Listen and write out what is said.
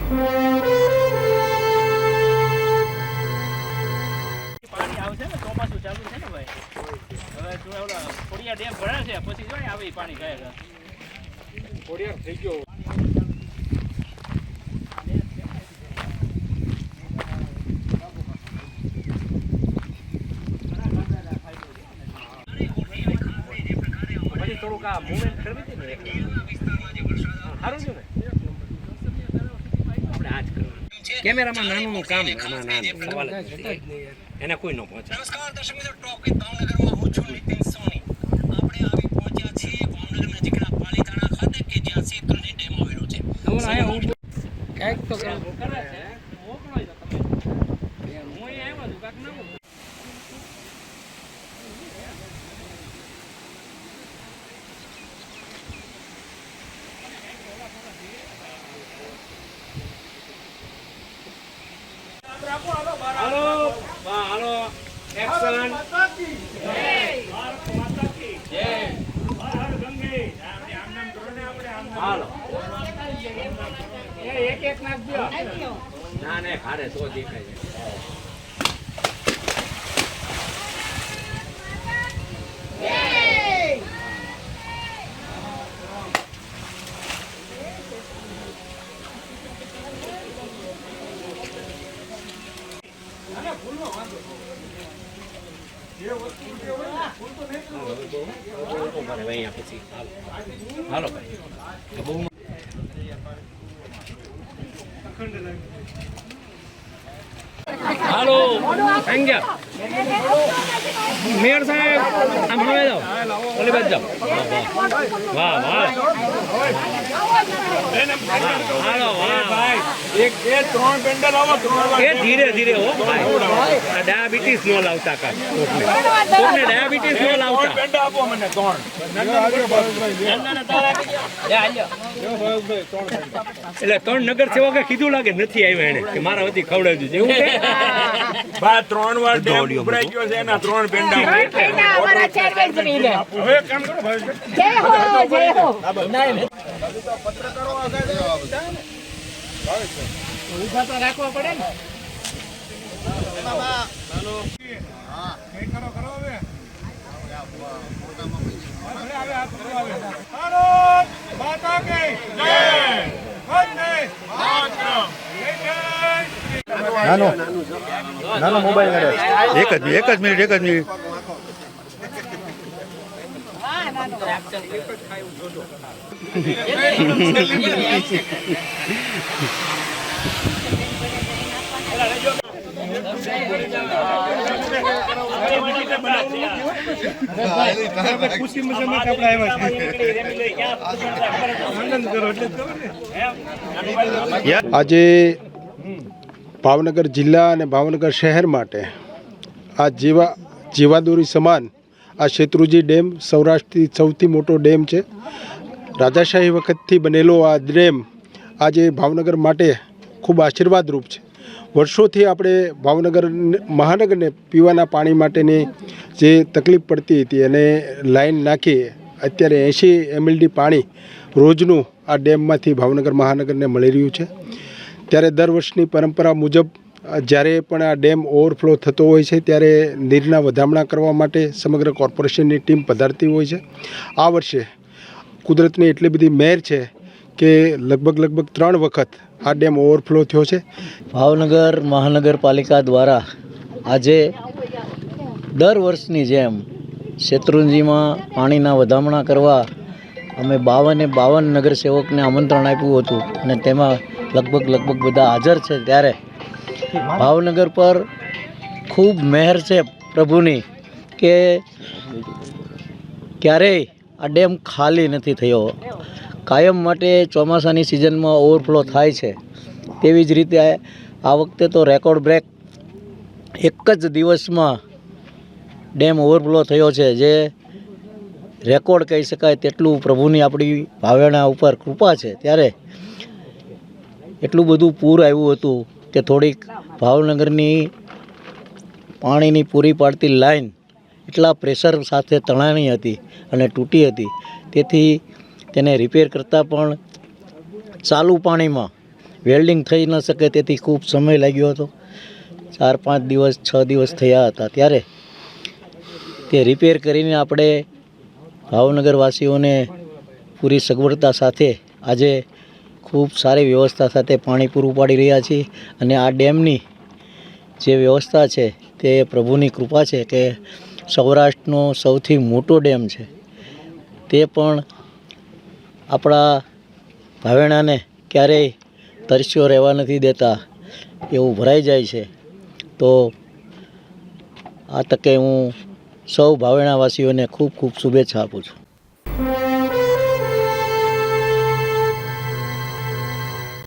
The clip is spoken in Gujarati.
પાણી આવશે ને ચોમાસું ચાલુ છે ને ભાઈ, હવે ખોડિયાર ડેમ ભરાય છે પછી જો આવે પાણી કહે ખોડિયાર થઈ ગયો. થોડુંક આ મુવમેન્ટ કરવી હતી ને સારું છે ને આપણે આજ કરવાનું. કેમેરામાં નાનું કામ આમાં નાનું સવાલ જ એને કોઈ ન પહોંચે. નમસ્કાર દર્શક મિત્રો, ટોક વિથ ભાવનગરમાં હું છું નીતિન સોની. આપણે આવી પહોંચ્યા છીએ ભાવનગર નજીકના પાલીતાણા ખાતે કે જ્યાં શેત્રુંજી ડેમ આવેલો છે. કંઈક તો કરે છે મોકલો તો તમે. હું અહીં આવ્યો છું કાક ના હાલો હાલો એક્શન માતા કી જય ભારત માતા કી જય હર હર ગંગે આમ નામ કરો ને આપણે આમ હાલો એક એક નાખજો ના ને ખારે તો દેખાય છે. હાલો હાલો મેયર સાહેબ આમ હવે જાઓ ઓલી બાજુ જાઓ. વાહ વાહ હાલો વાહ ભાઈ એક બે ત્રણ પેન્ડલ આવો એ ધીરે ધીરે હો ભાઈ આ ડાયાબિટીસ નો લાવતા કા કોકને ડાયાબિટીસ નો લાવતા પેન્ડલ આપો મને ત્રણ એટલે ત્રણ નગર સેવકે કીધું લાગે નથી આવ્યા એને કે મારા વતી ખવડાવજો જેવું છે બા ત્રણ વાર ડેમ ઉભરાઈ ગયો છે એના ત્રણ પેન્ડા અમારા ચેરમેન શ્રીને હવે કામ કરો ભાઈ જય હો નહીં પત્રકારો આગળ ઉભા તો રાખવા પડે ને હાલો હા કઈ કરો હવે ભારત માતા કી જય વંદે માતરમ. નાનો નાનો મોબાઈલ એક જ મિનિટ આજે ભાવનગર જિલ્લા અને ભાવનગર શહેર માટે આ જીવાદોરી સમાન આ શેત્રુંજી ડેમ સૌરાષ્ટ્રથી સૌથી મોટો ડેમ છે. રાજાશાહી વખતથી બનેલો આ ડેમ આજે ભાવનગર માટે ખૂબ આશીર્વાદરૂપ છે. વર્ષોથી આપણે ભાવનગર મહાનગરને પીવાના પાણી માટેની જે તકલીફ પડતી હતી અને લાઈન નાખી અત્યારે 80 MLD પાણી રોજનું આ ડેમમાંથી ભાવનગર મહાનગરને મળી રહ્યું છે. ત્યારે દર વર્ષની પરંપરા મુજબ જ્યારે પણ આ ડેમ ઓવરફ્લો થતો હોય છે ત્યારે નીરના વધામણા કરવા માટે સમગ્ર કોર્પોરેશનની ટીમ પધારતી હોય છે. આ વર્ષે કુદરતની એટલી બધી મહેર છે કે લગભગ 3 વખત આ ડેમ ઓવરફ્લો થયો છે. ભાવનગર મહાનગરપાલિકા દ્વારા આજે દર વર્ષની જેમ શેત્રુંજીમાં પાણીના વધામણા કરવા અમે 52 નગરસેવકને આમંત્રણ આપ્યું હતું અને તેમાં લગભગ બધા હાજર છે. ત્યારે ભાવનગર પર ખૂબ મહેર છે પ્રભુની કે ક્યારેય આ ડેમ ખાલી નથી થયો. કાયમ માટે ચોમાસાની સિઝનમાં ઓવરફ્લો થાય છે. તેવી જ રીતે આ વખતે તો રેકોર્ડ બ્રેક એક જ દિવસમાં ડેમ ઓવરફ્લો થયો છે, જે રેકોર્ડ કહી શકાય તેટલું પ્રભુની આપણી ભાવના ઉપર કૃપા છે. ત્યારે એટલું બધું પૂર આવ્યું હતું કે થોડીક ભાવનગરની પાણીની પૂરી પાડતી લાઈન એટલા પ્રેશર સાથે તણાણી હતી અને તૂટી હતી. તેથી તેને રિપેર કરતાં પણ ચાલુ પાણીમાં વેલ્ડિંગ થઈ ન શકે તેથી ખૂબ સમય લાગ્યો હતો. 4-5 દિવસ 6 દિવસ થયા હતા. ત્યારે તે રિપેર કરીને આપણે ભાવનગરવાસીઓને પૂરી સગવડતા સાથે આજે ખૂબ સારી વ્યવસ્થા સાથે પાણી પૂરું પાડી રહ્યા છીએ. અને આ ડેમની જે વ્યવસ્થા છે તે પ્રભુની કૃપા છે કે સૌરાષ્ટ્રનો સૌથી મોટો ડેમ છે. તે પણ આપણા ભાવેણાને ક્યારેય તરસ્યો રહેવા નથી દેતા, એવું ભરાઈ જાય છે. તો આ તકે હું સૌ ભાવેણાવાસીઓને ખૂબ ખૂબ શુભેચ્છા આપું છું.